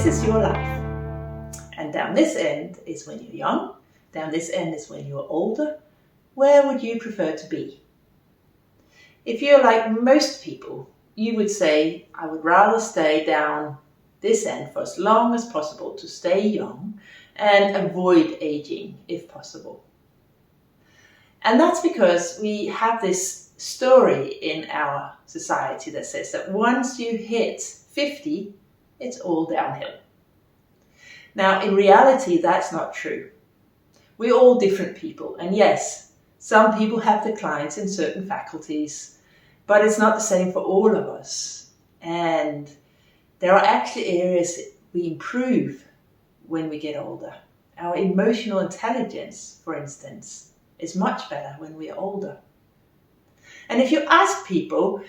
This is your life. And down this end is when you're young. Down this end is when you're older. Where would you prefer to be? If you're like most people, you would say, I would rather stay down this end for as long as possible to stay young and avoid aging if possible. And that's because we have this story in our society that says that once you hit 50, it's all downhill. Now, in reality, that's not true. We're all different people. And yes, some people have declines in certain faculties, but it's not the same for all of us. And there are actually areas we improve when we get older. Our emotional intelligence, for instance, is much better when we are older. And if you ask people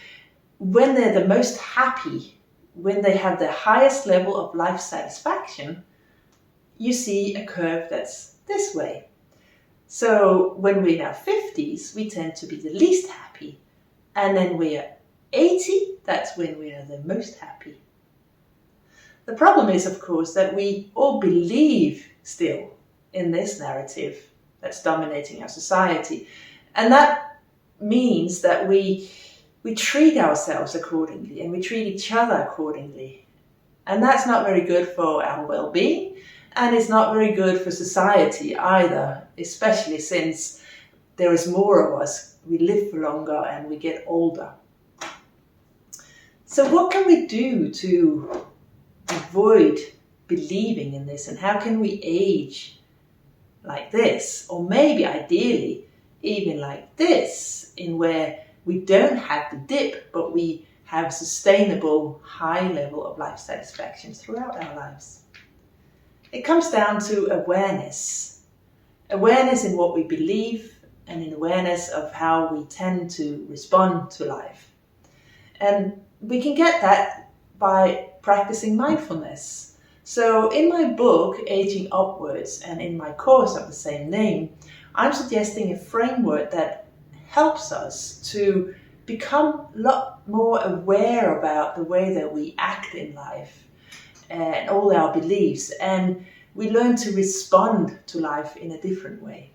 when they're the most happy, when they have the highest level of life satisfaction, you see a curve that's this way. So when we're in our 50s, we tend to be the least happy. And then we're 80, that's when we are the most happy. The problem is, of course, that we all believe still in this narrative that's dominating our society. And that means that we treat ourselves accordingly and we treat each other accordingly. And that's not very good for our well-being, and it's not very good for society either, especially since there is more of us, we live for longer and we get older. So what can we do to avoid believing in this, and how can we age like this, or maybe ideally even like this, in where we don't have the dip, but we have sustainable high level of life satisfaction throughout our lives? It comes down to awareness. Awareness in what we believe and in awareness of how we tend to respond to life. And we can get that by practicing mindfulness. So in my book, Aging Upwards, and in my course of the same name, I'm suggesting a framework that helps us to become a lot more aware about the way that we act in life and all our beliefs, and we learn to respond to life in a different way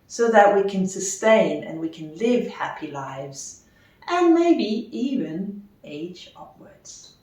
so that we can sustain and we can live happy lives and maybe even age upwards.